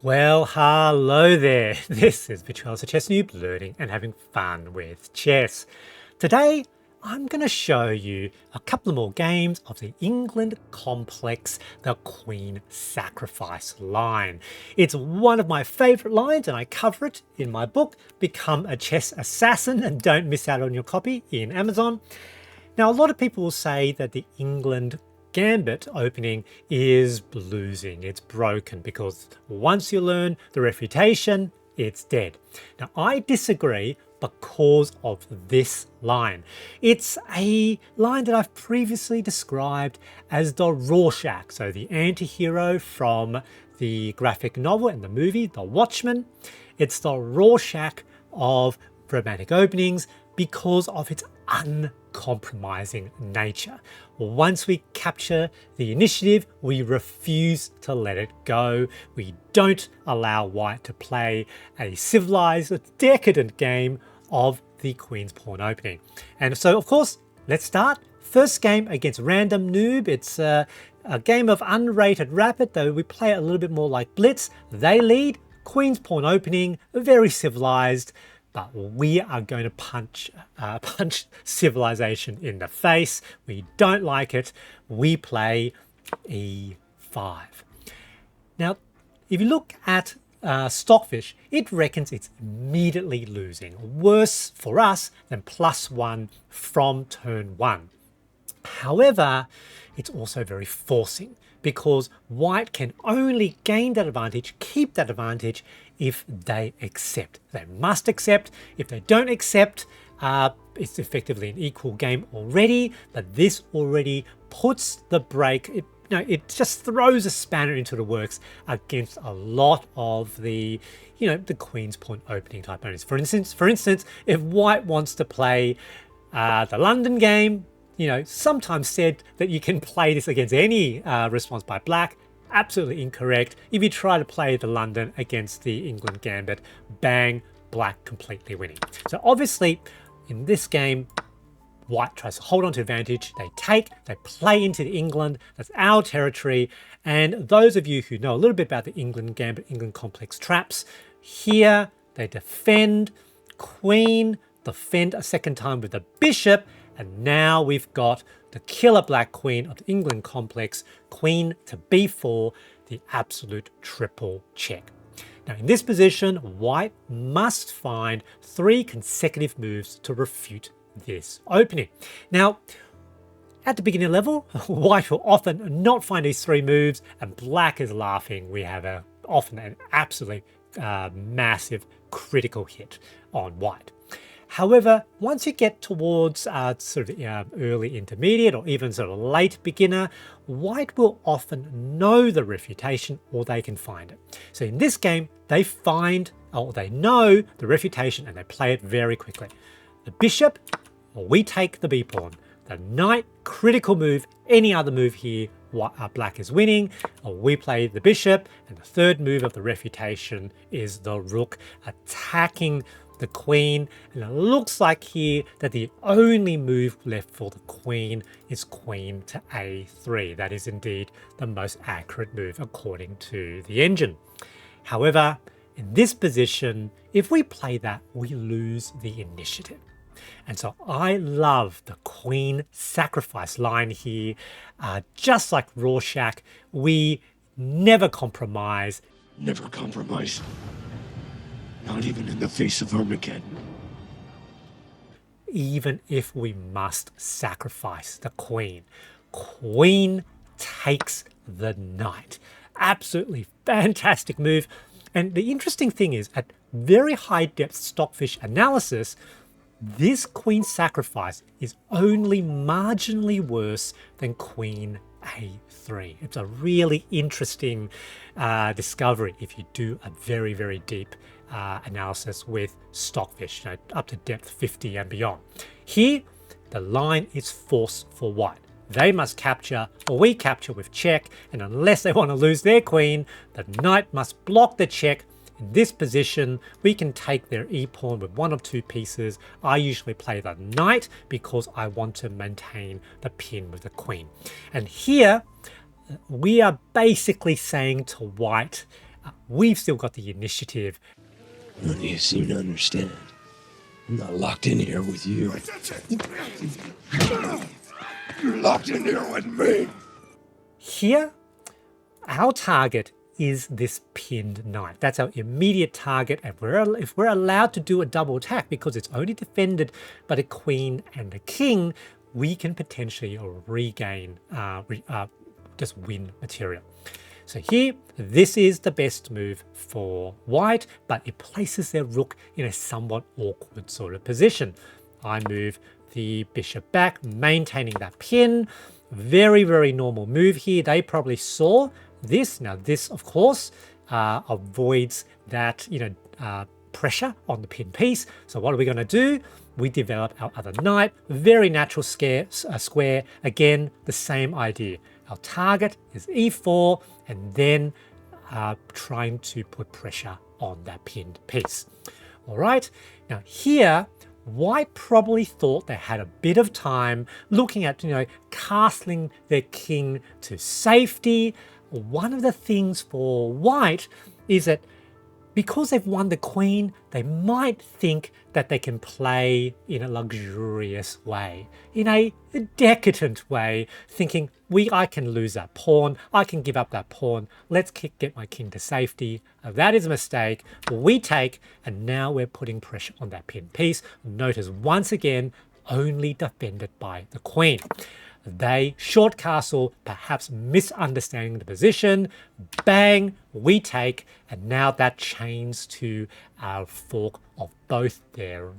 Well, hello there. This is Virtual Chess Noob, learning and having fun with chess. Today, I'm going to show you a couple more games of the Englund Complex, the Queen Sacrifice line. It's one of my favorite lines and I cover it in my book, Become a Chess Assassin and don't miss out on your copy in Amazon. Now, a lot of people will say that the Englund Gambit opening is losing, it's broken, because once you learn the refutation, it's dead. Now, I disagree because of this line. It's a line that I've previously described as the Rorschach, so the anti-hero from the graphic novel and the movie, The Watchmen. It's the Rorschach of romantic openings because of its uncompromising nature. Once we capture the initiative, we refuse to let it go. We don't allow white to play a civilized, decadent game of the Queen's Pawn opening. And so, of course, let's start. First game against random Noob. It's a game of unrated rapid, though we play it a little bit more like Blitz. They lead, Queen's Pawn opening, very civilized. But we are going to punch civilization in the face. We don't like it. We play e5. Now, if you look at Stockfish, it reckons it's immediately losing. Worse for us than +1 from turn 1. However, it's also very forcing because white can only gain that advantage, keep that advantage, if they accept. They must accept. If they don't accept, it's effectively an equal game already, but this already puts the brake, it just throws a spanner into the works against a lot of the, the Queen's Pawn opening type openings. For instance, if white wants to play the London game, sometimes said that you can play this against any response by black. Absolutely incorrect. If you try to play the London against the Englund Gambit, bang, black completely winning. So obviously, in this game, white tries to hold on to advantage. They play into the England. That's our territory. And those of you who know a little bit about the Englund Gambit, Englund Complex traps, here they defend, queen, defend a second time with the bishop, and now we've got the killer black queen of the Englund Complex, queen to b4, the absolute triple check. Now in this position, white must find 3 consecutive moves to refute this opening. Now, at the beginning level, white will often not find these 3 moves, and black is laughing. We have often an absolutely massive critical hit on white. However, once you get towards sort of early intermediate or even sort of late beginner, white will often know the refutation or they can find it. So in this game, they know the refutation and they play it very quickly. The bishop, we take the b pawn. The knight, critical move. Any other move here, black is winning. We play the bishop, and the third move of the refutation is the rook attacking the queen, and it looks like here that the only move left for the queen is queen to a3. That is indeed the most accurate move according to the engine. However, in this position, if we play that, we lose the initiative. And so I love the Queen Sacrifice line here. Just like Rorschach, we never compromise. Never compromise. Not even in the face of Armageddon. Even if we must sacrifice the queen. Queen takes the knight. Absolutely fantastic move. And the interesting thing is, at very high depth Stockfish analysis, this queen sacrifice is only marginally worse than queen a3. It's a really interesting discovery if you do a very, very deep analysis with Stockfish, up to depth 50 and beyond. Here, the line is force for white. They must capture, or we capture with check, and unless they want to lose their queen, the knight must block the check. In this position, we can take their e-pawn with 1 of 2 pieces. I usually play the knight because I want to maintain the pin with the queen. And here, we are basically saying to white, We've still got the initiative. None of you seem to understand. I'm not locked in here with you. You're locked in here with me. Here, our target is this pinned knight. That's our immediate target, and if we're allowed to do a double attack because it's only defended by the queen and the king, we can potentially regain, just win material. So here, this is the best move for white, but it places their rook in a somewhat awkward sort of position. I move the bishop back, maintaining that pin. Very, very normal move here. They probably saw this. Now this, of course, avoids that, pressure on the pin piece. So what are we going to do? We develop our other knight. Very natural square. Again, the same idea. Our target is e4, and then trying to put pressure on that pinned piece. All right. Now here, white probably thought they had a bit of time looking at, castling their king to safety. One of the things for white is that because they've won the queen, they might think that they can play in a luxurious way, in a decadent way, thinking, I can lose that pawn, I can give up that pawn, let's get my king to safety. That is a mistake. We take, and now we're putting pressure on that pin piece. Notice once again, only defended by the queen. They short castle, perhaps misunderstanding the position. Bang, we take, and now that chains to our fork of both their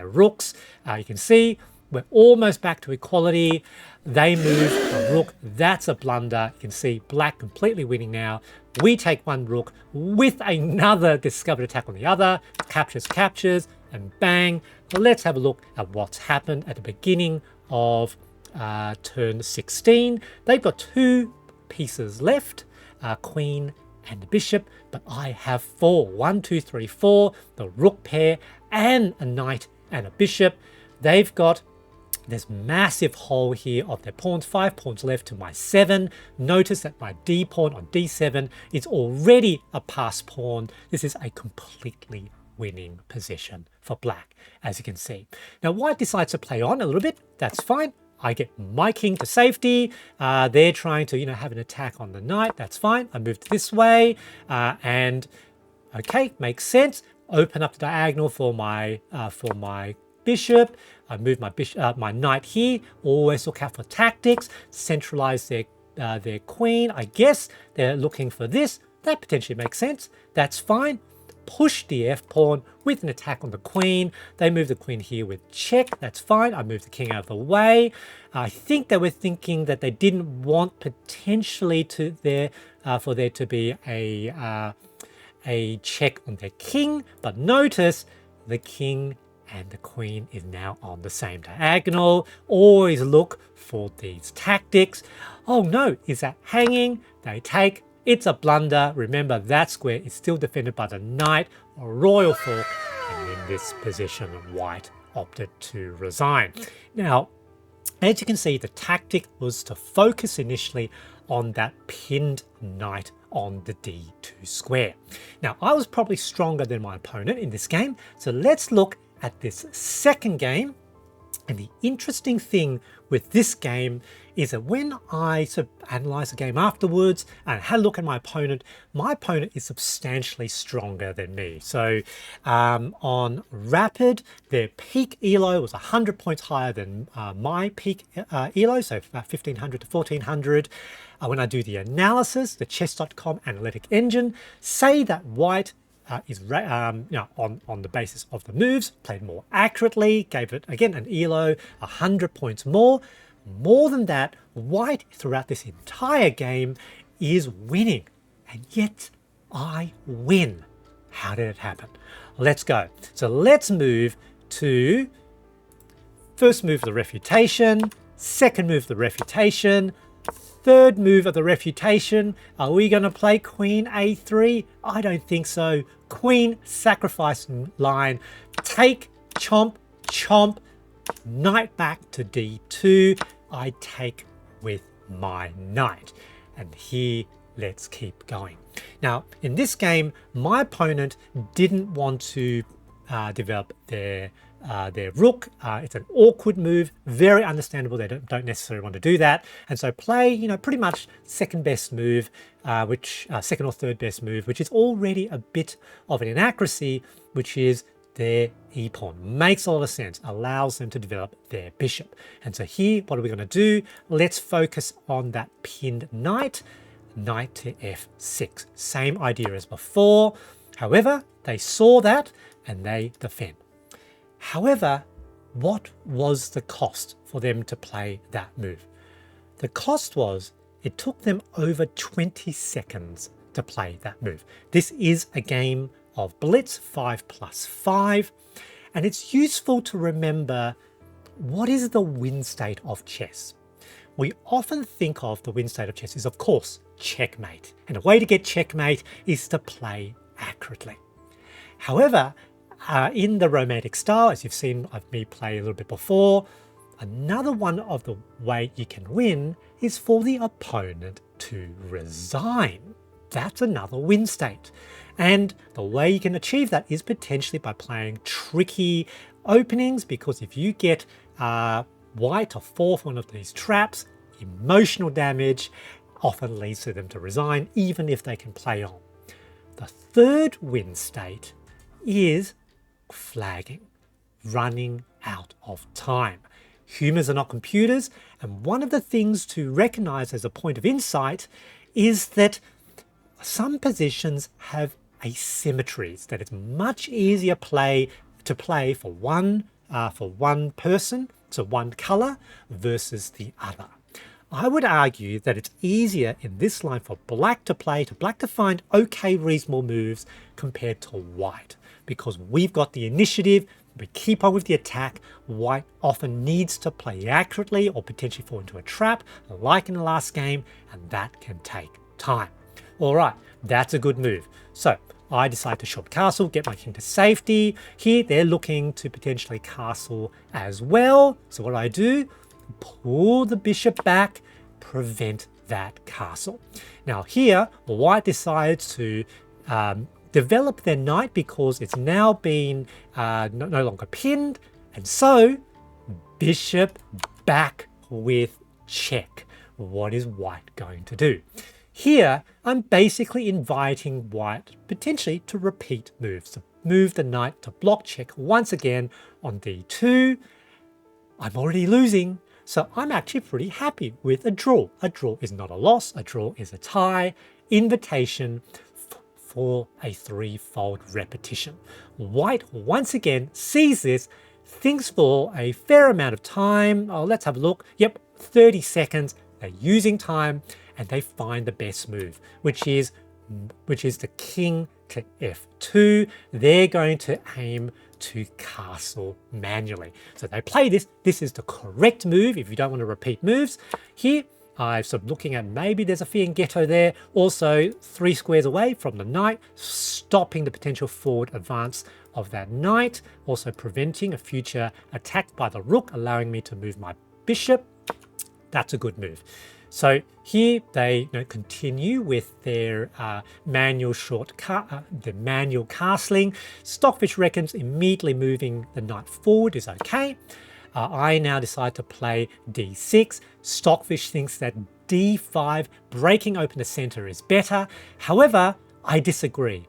rooks. You can see we're almost back to equality. They move a rook. That's a blunder. You can see black completely winning now. We take one rook with another discovered attack on the other. Captures, and bang. Let's have a look at what's happened at the beginning of turn 16. They've got two pieces left, queen and the bishop, but I have 4. 1, 2, 3, 4, the rook pair and a knight and a bishop. They've got this massive hole here of their pawns, 5 pawns left to my 7. Notice that my d pawn on d7 is already a passed pawn. This is a completely winning position for black, as you can see. Now white decides to play on a little bit. That's fine. I get my king to safety. They're trying to, have an attack on the knight. That's fine. I moved this way, and okay, makes sense. Open up the diagonal for my bishop. I move my knight here. Always look out for tactics. Centralize their queen. I guess they're looking for this. That potentially makes sense. That's fine. Push the f-pawn with an attack on the queen. They move the queen here with check. That's fine. I move the king out of the way. I think they were thinking that they didn't want potentially for there to be a check on their king. But notice the king and the queen is now on the same diagonal. Always look for these tactics. Oh no, is that hanging? They take. It's a blunder. Remember, that square is still defended by the knight, a royal fork, and in this position, white opted to resign. Now, as you can see, the tactic was to focus initially on that pinned knight on the d2 square. Now, I was probably stronger than my opponent in this game, so let's look at this second game. And the interesting thing with this game is that when I sort of analyze the game afterwards and had a look at my opponent is substantially stronger than me. So on Rapid, their peak ELO was 100 points higher than my peak ELO, so 1500 to 1400. When I do the analysis, the chess.com analytic engine say that white is on the basis of the moves, played more accurately, gave it again an ELO 100 points more. More than that, white throughout this entire game is winning, and yet I win. How did it happen? Let's go. So let's move to first move of the refutation, second move of the refutation, third move of the refutation. Are we going to play queen a3? I don't think so. Queen sacrifice line. Take, chomp, chomp. Knight back to d2. I take with my knight. And here let's keep going. Now, in this game, my opponent didn't want to develop their rook. It's an awkward move, very understandable. They don't necessarily want to do that, and so play, you know, pretty much second best move, which second or third best move, which is already a bit of an inaccuracy, which is their e-pawn. Makes a lot of sense, allows them to develop their bishop. And so here, what are we going to do? Let's focus on that pinned knight, knight to f6. Same idea as before. However, they saw that and they defend. However, what was the cost for them to play that move? The cost was it took them over 20 seconds to play that move. This is a game of Blitz 5+5, and it's useful to remember what is the win state of chess. We often think of the win state of chess as, of course, checkmate, and a way to get checkmate is to play accurately. However, in the Romantic style, as you've seen me play a little bit before, another one of the way you can win is for the opponent to resign. That's another win state. And the way you can achieve that is potentially by playing tricky openings, because if you get white to fall for one of these traps, emotional damage often leads to them to resign, even if they can play on. The third win state is flagging, running out of time. Humans are not computers, and one of the things to recognize as a point of insight is that some positions have asymmetries, that it's much easier to play for one person, so one color, versus the other. I would argue that it's easier in this line for black to play, to black to find okay reasonable moves compared to white, because we've got the initiative, we keep on with the attack. White often needs to play accurately or potentially fall into a trap, like in the last game, and that can take time. All right, that's a good move. So I decide to short castle, get my king to safety. Here they're looking to potentially castle as well. So what do? Pull the bishop back, prevent that castle. Now here, white decides to develop their knight because it's now been no longer pinned, and so bishop back with check. What is white going to do? Here, I'm basically inviting white potentially to repeat moves, to move the knight to block check once again on d2. I'm already losing, so I'm actually pretty happy with a draw. A draw is not a loss, a draw is a tie. Invitation for a threefold repetition. White once again sees this, thinks for a fair amount of time. Oh, let's have a look. Yep, 30 seconds. They're using time, and they find the best move, which is the king to f2. They're going to aim to castle manually. So they play this. This is the correct move if you don't want to repeat moves. Here, I'm sort of looking at maybe there's a fianchetto there. Also, 3 squares away from the knight, stopping the potential forward advance of that knight. Also preventing a future attack by the rook, allowing me to move my bishop. That's a good move. So here they continue with their manual castling. Stockfish reckons immediately moving the knight forward is okay. I now decide to play d6. Stockfish thinks that d5, breaking open the center, is better. However, I disagree.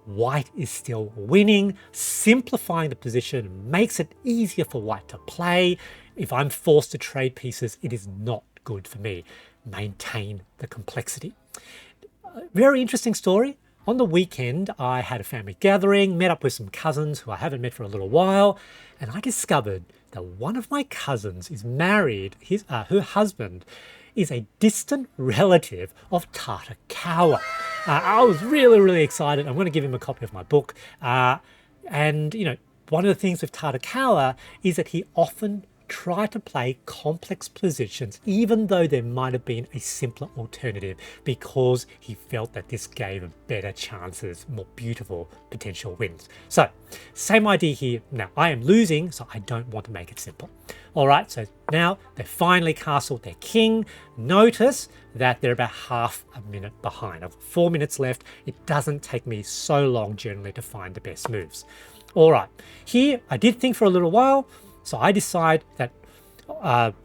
White is still winning. Simplifying the position makes it easier for white to play. If I'm forced to trade pieces, it is not good for me. Maintain the complexity. Very interesting story. On the weekend, I had a family gathering, met up with some cousins who I haven't met for a little while, and I discovered that one of my cousins is married. Her husband is a distant relative of Tartakower. I was really excited. I'm going to give him a copy of my book. And one of the things with Tartakower is that he often try to play complex positions even though there might have been a simpler alternative because he felt that this gave him better chances, more beautiful potential wins. So same idea here. Now I am losing, so I don't want to make it simple. All right, so now they finally castled their king. Notice that they're about half a minute behind. I've got 4 minutes left. It doesn't take me so long generally to find the best moves. All right, here I did think for a little while, so I decide that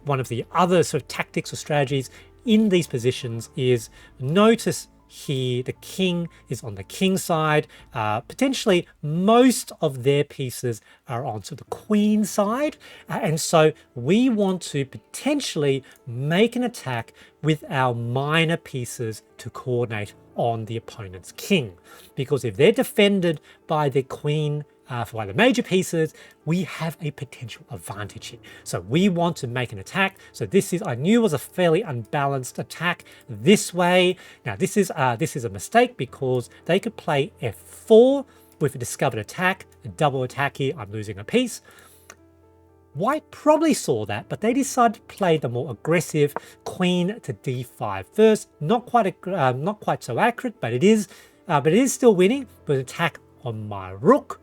one of the other sort of tactics or strategies in these positions is notice here the king is on the king side. Potentially most of their pieces are onto the queen side. And so we want to potentially make an attack with our minor pieces to coordinate on the opponent's king. Because if they're defended by their queen, for one of the major pieces, we have a potential advantage here. So we want to make an attack. So this is, I knew was a fairly unbalanced attack this way. Now this is a mistake because they could play f4 with a discovered attack, a double attack here. I'm losing a piece. White probably saw that, but they decided to play the more aggressive queen to d5 first. Not quite so accurate, but it is still winning with an attack on my rook.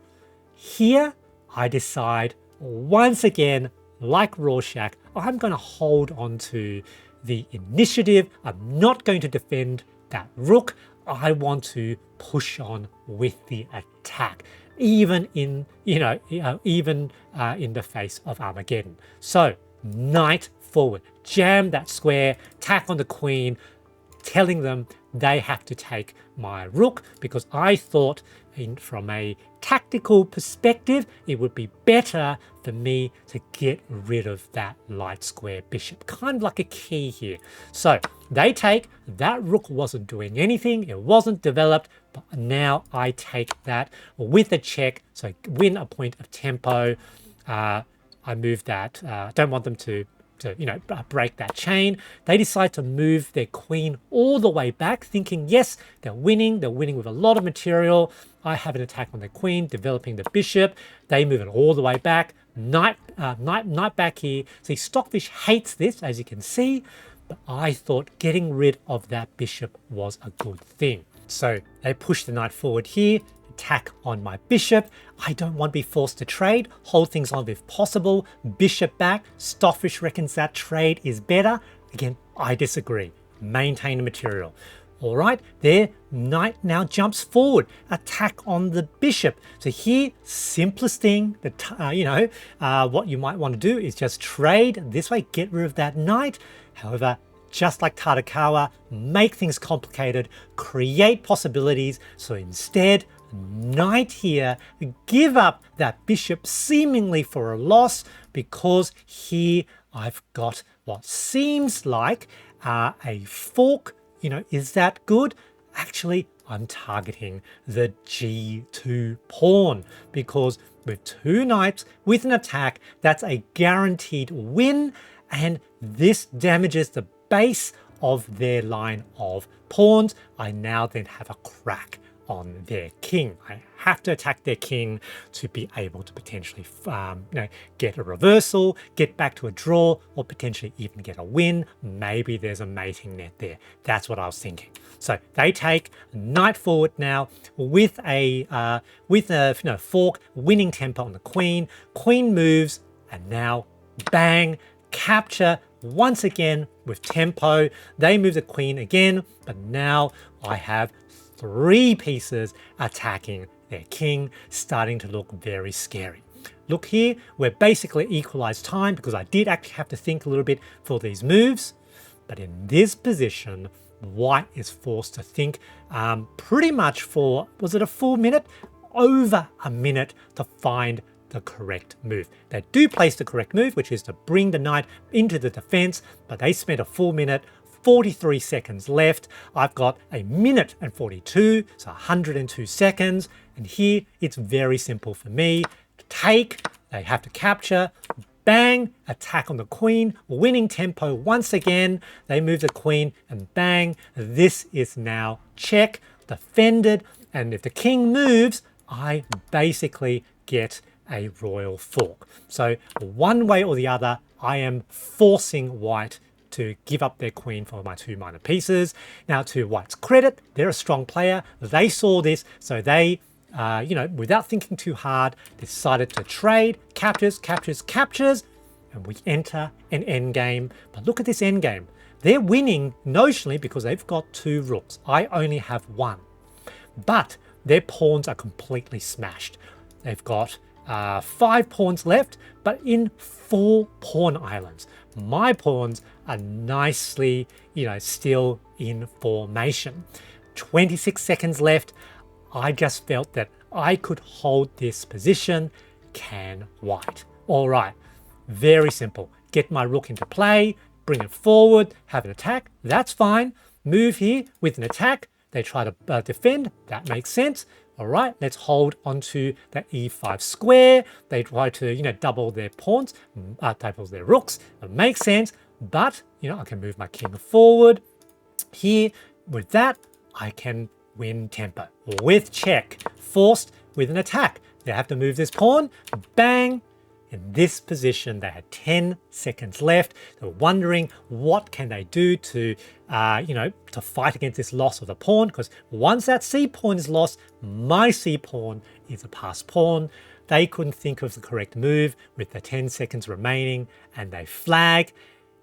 Here, I decide once again, like Rorschach, I'm going to hold on to the initiative. I'm not going to defend that rook. I want to push on with the attack, even in in the face of Armageddon. So knight forward, jam that square, attack on the queen, telling them they have to take my rook because I thought from a tactical perspective it would be better for me to get rid of that light square bishop, kind of like a key here. So they take, that rook wasn't doing anything, it wasn't developed, but now I take that with a check, so win a point of tempo. I move that, don't want them to break that chain. They decide to move their queen all the way back, thinking, yes, they're winning with a lot of material. I have an attack on the queen, developing the bishop. They move it all the way back. Knight back here. See, Stockfish hates this, as you can see, but I thought getting rid of that bishop was a good thing. So they push the knight forward here, attack on my bishop. I don't want to be forced to trade, hold things on if possible. Bishop back, Stockfish reckons that trade is better. Again, I disagree. Maintain the material. All right, their knight now jumps forward, attack on the bishop. So here, simplest thing that, what you might want to do is just trade this way, get rid of that knight. However, just like Tartakower, make things complicated, create possibilities. So instead, knight here, give up that bishop seemingly for a loss because here I've got what seems like a fork. Is that good? Actually, I'm targeting the G2 pawn because with two knights with an attack, that's a guaranteed win, and this damages the base of their line of pawns. I now then have a crack on their king. I have to attack their king to be able to potentially get a reversal, get back to a draw, or potentially even get a win. Maybe there's a mating net there. That's what I was thinking. So they take knight forward now with a fork, winning tempo on the queen. Queen moves, and now bang, capture once again with tempo. They move the queen again, but now I have three pieces attacking their king, starting to look very scary. Look here, we're basically equalized time because I did actually have to think a little bit for these moves. But in this position, white is forced to think pretty much for, was it a full minute? Over a minute to find the correct move. They do place the correct move, which is to bring the knight into the defense, but they spent a full minute, 43 seconds left. I've got a minute and 42, so 102 seconds. And here it's very simple for me. To take, they have to capture, bang, attack on the queen, winning tempo once again. They move the queen and bang. This is now check, defended. And if the king moves, I basically get a royal fork. So one way or the other, I am forcing white to give up their queen for my 2 minor pieces. Now, to white's credit, they're a strong player. They saw this, so they, without thinking too hard, decided to trade, captures, captures, captures, and we enter an endgame. But look at this endgame. They're winning notionally because they've got 2 rooks. I only have 1. But their pawns are completely smashed. They've got 5 pawns left, but in 4 pawn islands. My pawns are nicely, still in formation. 26 seconds left. I just felt that I could hold this position. Can white? All right, very simple. Get my rook into play, bring it forward, have an attack. That's fine. Move here with an attack. They try to defend. That makes sense. All right, let's hold onto the e5 square. They try to, double their pawns, double their rooks. It makes sense, but, I can move my king forward. Here, with that, I can win tempo. With check, forced with an attack. They have to move this pawn, bang. In this position, they had 10 seconds left. They were wondering what can they do to, to fight against this loss of the pawn. Because once that c pawn is lost, my c pawn is a passed pawn. They couldn't think of the correct move with the 10 seconds remaining, and they flag.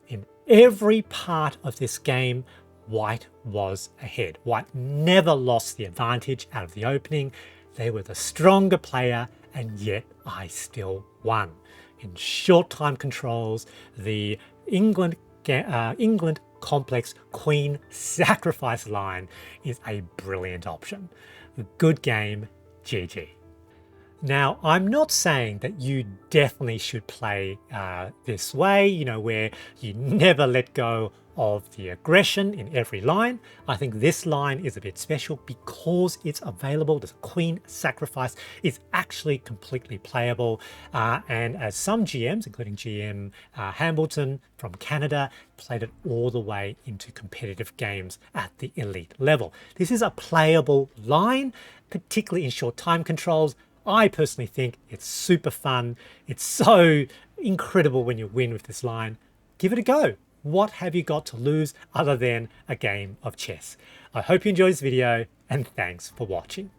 In every part of this game, white was ahead. White never lost the advantage out of the opening. They were the stronger player, and yet I still won. In short time controls, the Englund Complex Queen sacrifice line is a brilliant option. Good game, GG. Now, I'm not saying that you definitely should play this way, where you never let go of the aggression in every line. I think this line is a bit special because it's available. The queen sacrifice is actually completely playable. And as some GMs, including GM Hambleton from Canada, played it all the way into competitive games at the elite level. This is a playable line, particularly in short time controls. I personally think it's super fun. It's so incredible when you win with this line. Give it a go. What have you got to lose other than a game of chess? I hope you enjoyed this video, and thanks for watching.